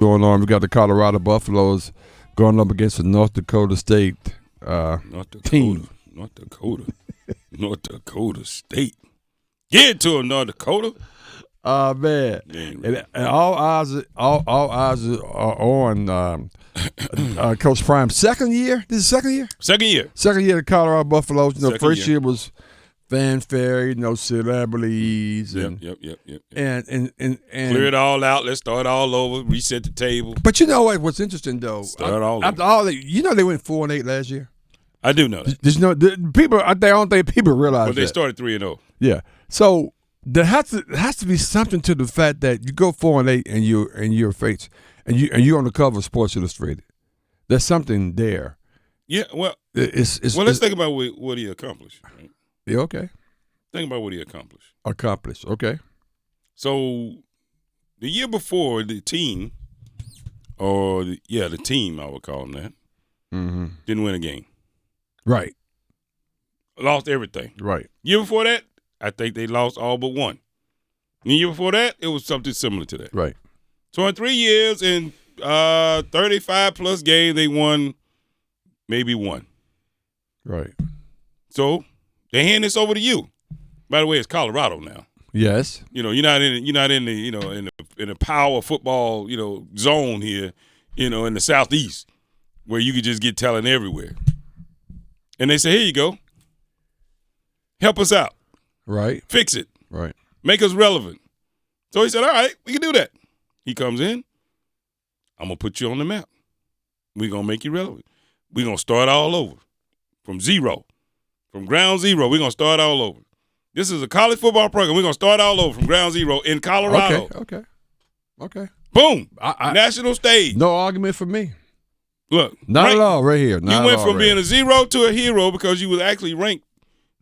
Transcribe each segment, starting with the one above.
going on. We got the Colorado Buffaloes going up against the North Dakota State team. North Dakota State. Get it to him, North Dakota. Man. And all eyes are on Coach Prime's second year. This is second year? Second year. Second year, the Colorado Buffaloes. You know, Second first year was fanfare, you know, celebrities. Yep. And Clear it all out. Let's start all over. Reset the table. But you know what? What's interesting though? Start all after over. all that, you know, they went 4-8 last year. I do know that. There's no people. I don't think people realize But they that. started 3-0. Yeah. So there has to be something to the fact that you go 4-8 and you're face and you're on the cover of Sports Illustrated. There's something there. Yeah. Well, let's think about what he accomplished. Right? Yeah. Okay. Think about what he accomplished. Okay. So the year before, the team, the team, I would call them that, didn't win a game. Right. Lost everything. Right. Year before that, I think they lost all but one. And the year before that, it was something similar to that. Right. So in 3 years, in 35-plus games, they won maybe one. Right. So they hand this over to you. By the way, it's Colorado now. Yes. You know, you're not in the in the power football, zone here, in the Southeast where you could just get talent everywhere. And they say, here you go. Help us out. Right. Fix it. Right. Make us relevant. So he said, all right, we can do that. He comes in. I'm going to put you on the map. We're going to make you relevant. We're going to start all over from zero. From ground zero, we're going to start all over. This is a college football program. We're going to start all over from ground zero in Colorado. Okay. Boom. National stage. No argument for me. Look. Not at all right here. You went from being a zero to a hero because you was actually ranked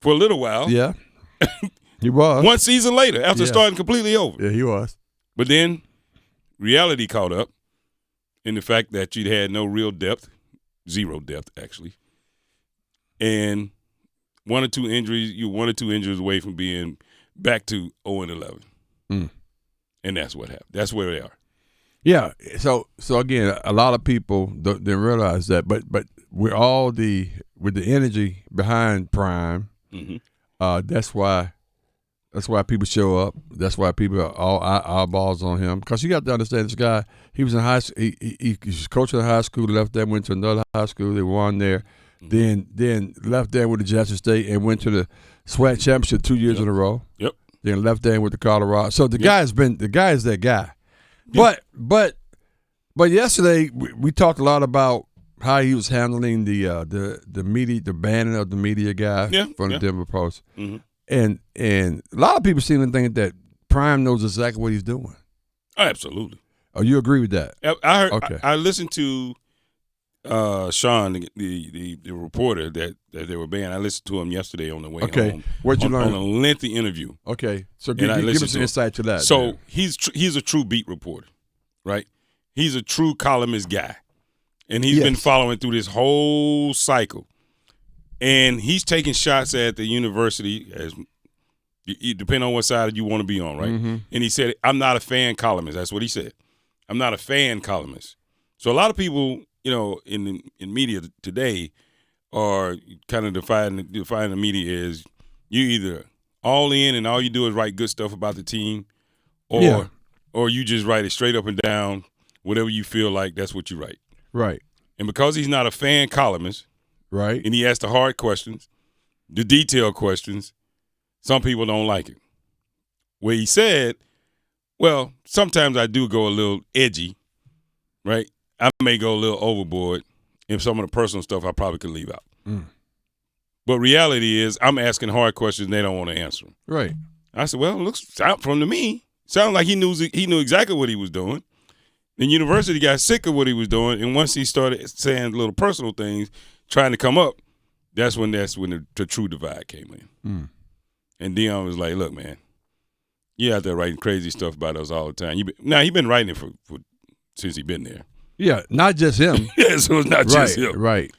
for a little while. Yeah. He was. One season later after starting completely over. Yeah, he was. But then reality caught up in the fact that you'd had no real depth, zero depth actually, and one or two injuries away from being back to 0-11. And that's what happened. That's where they are. Yeah. So again, a lot of people didn't realize that, but with the energy behind Prime, that's why people show up. That's why people are all eyeballs on him. Because you got to understand, this guy, he was in high school. He was coaching in high school, left there, went to another high school. They won there. Then left there with the Jackson State and went to the SWAC championship 2 years in a row. Yep. Then left there with the Colorado. So the guy is that guy. Yep. But yesterday we talked a lot about how he was handling the media, the banning of the media guy from the Denver Post. And a lot of people seem to think that Prime knows exactly what he's doing. Absolutely. Oh, you agree with that? I heard. Okay. I listened to Sean, the reporter that they were banned. I listened to him yesterday on the way home. What'd you learn? On a lengthy interview. Okay, so give us some insight to that. So man. he's a true beat reporter, right? He's a true columnist guy, and he's been following through this whole cycle. And he's taking shots at the university, as depending on what side you want to be on, right? And he said, I'm not a fan columnist. That's what he said. I'm not a fan columnist. So a lot of people, in media today are kind of defining the media as you either all in and all you do is write good stuff about the team, or you just write it straight up and down, whatever you feel like, that's what you write. Right. And because he's not a fan columnist, right, and he asks the hard questions, the detailed questions, some people don't like it. Where he said, well, sometimes I do go a little edgy, right? I may go a little overboard in some of the personal stuff I probably could leave out. But reality is I'm asking hard questions and they don't want to answer them. Right. I said, well, sound to me, sounded like he knew exactly what he was doing. The university got sick of what he was doing, and once he started saying little personal things, trying to come up, that's when the true divide came in. And Deion was like, look, man, you're out there writing crazy stuff about us all the time. He's been writing it for since he's been there. Yeah, not just him. Yeah, so it's not just him. Right.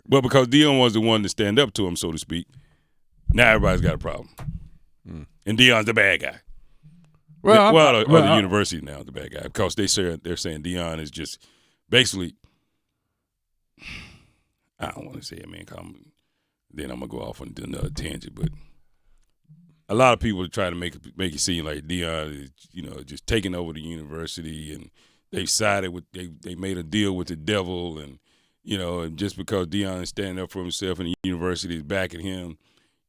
But because Deion was the one to stand up to him, so to speak, now everybody's got a problem. And Deion's the bad guy. Or the university now, the bad guy, because they're saying Deion is just basically. I don't want to say it, man. Then I'm gonna go off on another tangent, but a lot of people try to make it seem like Deion is, just taking over the university, and they sided with they made a deal with the devil, and and just because Deion is standing up for himself and the university is backing him,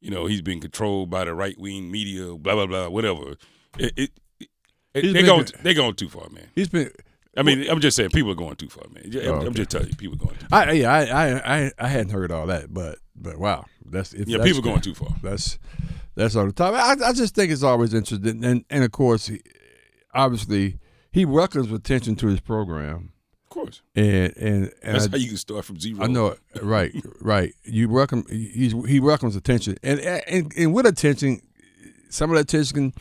he's been controlled by the right wing media, blah blah blah, whatever. They're going too far, man. He's been. I'm just saying people are going too far, man. I'm just telling you, people are going too far. I hadn't heard all that, but wow, people going too far. That's on the top. I just think it's always interesting, and of course, obviously, he welcomes attention to his program. Of course, and that's how you can start from zero. I know it. Right. You welcome. He welcomes attention, and with attention, some of that attention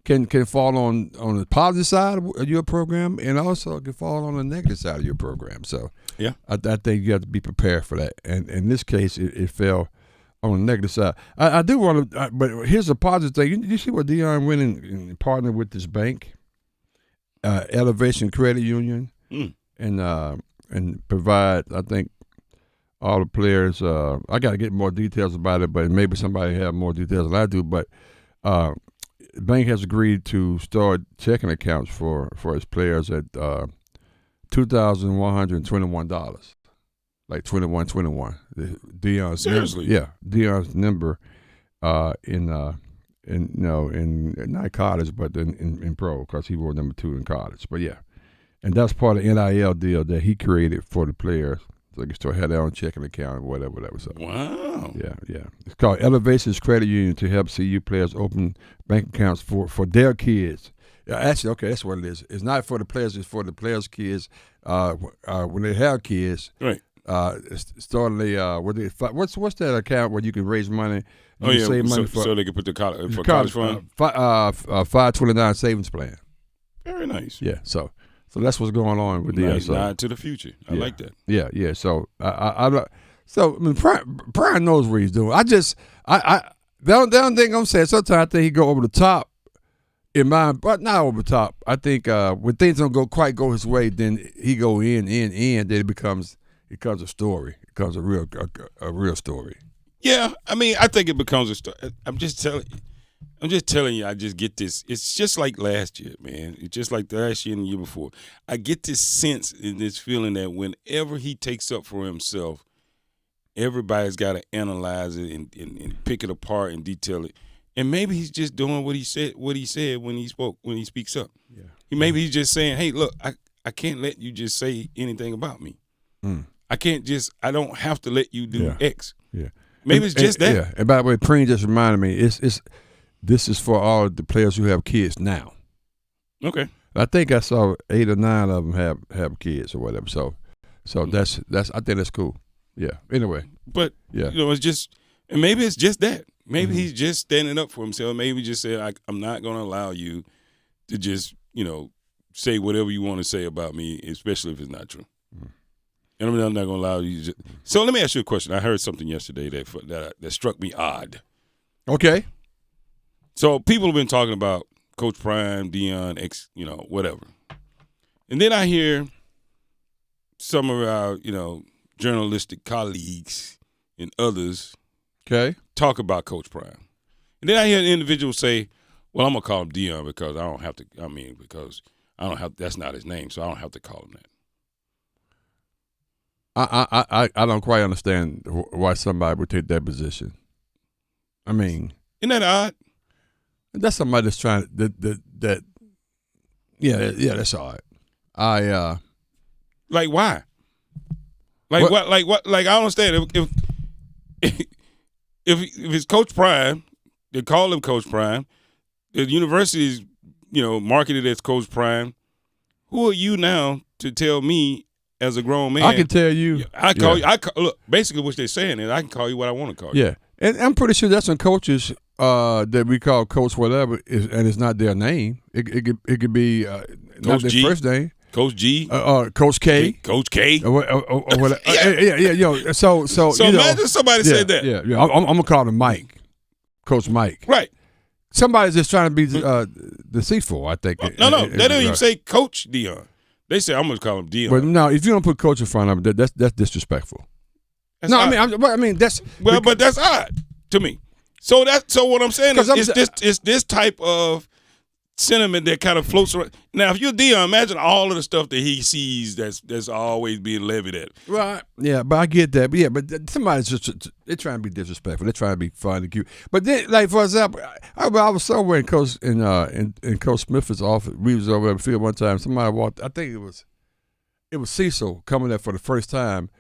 can fall on the positive side of your program, and also can fall on the negative side of your program. So yeah, I think you have to be prepared for that. And in this case, it fell on the negative side. I do want to, but here's a positive thing. You see what Deion went and partnered with this bank, Elevation Credit Union, and provide, I think, all the players. I got to get more details about it, but maybe somebody have more details than I do. But the bank has agreed to start checking accounts for its players at $2,121, like 2121. Deion's seriously, Deion's number in not college, but in pro, because he wore number 2 in college. But yeah, and that's part of the NIL deal that he created for the players. So they can still have their own checking account or whatever that was. Wow. Yeah. It's called Elevation's Credit Union to help CU players open bank accounts for their kids. Actually, okay, that's what it is. It's not for the players. It's for the players' kids when they have kids. Right. Starting what's that account where you can raise money? Save money so they can put the college fund. 529 savings plan. Very nice. Yeah. So that's what's going on with nice nod to the future. I like that. Yeah. So Brian knows what he's doing. The only thing I'm saying, sometimes I think he go over the top in mind, but not over the top. I think when things don't quite go his way, then he go in, then it becomes a story. It becomes a real story. Yeah, I think it becomes a story. I'm just telling you, I just get this. It's just like last year, man. It's just like last year and the year before. I get this sense and this feeling that whenever he takes up for himself, everybody's got to analyze it and pick it apart and detail it. And maybe he's just doing what he said when he speaks up. Yeah. Maybe he's just saying, hey, look, I can't let you just say anything about me. I don't have to let you do X. Yeah. Maybe it's just that. Yeah. And by the way, Preen just reminded me, this is for all the players who have kids now. Okay. I think I saw 8 or 9 of them have kids or whatever. So that's I think that's cool. Yeah. Anyway. But it's just, and maybe it's just that. Maybe he's just standing up for himself. Maybe just said, I'm not going to allow you to just, say whatever you want to say about me, especially if it's not true. And I'm not going to allow you to So let me ask you a question. I heard something yesterday that struck me odd. Okay. So people have been talking about Coach Prime, Deion, whatever. And then I hear some of our, journalistic colleagues and others talk about Coach Prime. And then I hear an individual say, well, I'm going to call him Deion because that's not his name, so I don't have to call him that. I don't quite understand why somebody would take that position. Isn't that odd? That's somebody that's trying that. Yeah, that's odd. Like why? Like what? Like what? Like I don't understand. If it's Coach Prime, they call him Coach Prime. The university's marketed as Coach Prime. Who are you now to tell me as a grown man? I can tell you. Look, basically what they're saying is I can call you what I want to call you. Yeah, and I'm pretty sure that's some coaches that we call Coach whatever, and it's not their name. It could be not their first name. Coach G, Coach K, Coach K, or whatever. Yeah. So imagine somebody said that. Yeah. I'm gonna call him Mike, Coach Mike. Right. Somebody's just trying to be deceitful, I think. No, they don't even say Coach Deion. They say I'm going to call him Deion. But no, if you don't put coach in front of him, that's disrespectful. That's no, odd. I mean that's but that's odd to me. So what I'm saying is it's this type of sentiment that kind of floats around. Now, if you're Deion, imagine all of the stuff that he sees that's always being levied at. Right. Yeah, but I get that. But somebody's just they're trying to be disrespectful. They're trying to be fun and cute. But then, like for example, I was somewhere in Coach Smith's office. We was over at the field one time. Somebody walked. I think it was Cecil coming there for the first time,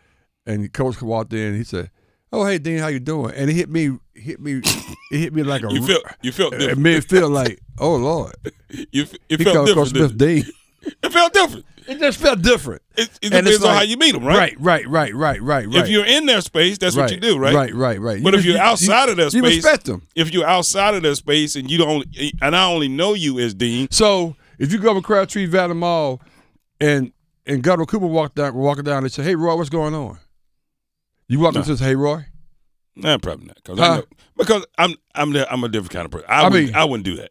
and Coach walked in. And he said, "Oh, hey Dean, how you doing?" And it hit me like a. You felt different. It made it feel like, oh Lord, it felt different. Coach Smith Dean. It felt different. It just felt different. It depends on how you meet them, right? Right. If you're in their space, that's what you do, right? Right. But if you're outside of their space, you respect them. If you're outside of their space and I only know you as Dean. So if you go over Crabtree Valley Mall and Governor Cooper walking down and say, "Hey Roy, what's going on?" You walk up and say, "Hey Roy." Nah, probably not. Because I'm a different kind of person. I wouldn't do that.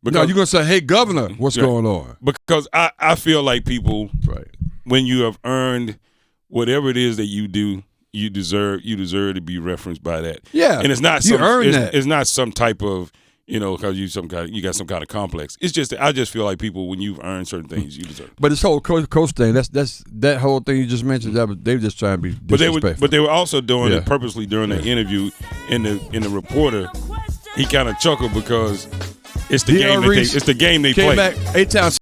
No, you're gonna say, "Hey Governor, what's going on?" Because I feel like people, right, when you have earned whatever it is that you do, you deserve to be referenced by that. Yeah, and it's not that. It's not some type of because you got some kind of complex. It's just I just feel like people, when you've earned certain things, you deserve. But this whole coach thing, that whole thing you just mentioned, they were just trying to be disrespectful. But they were also doing it purposely during the interview. In the reporter, he kind of chuckled because it's the game they play. Came back 8 times.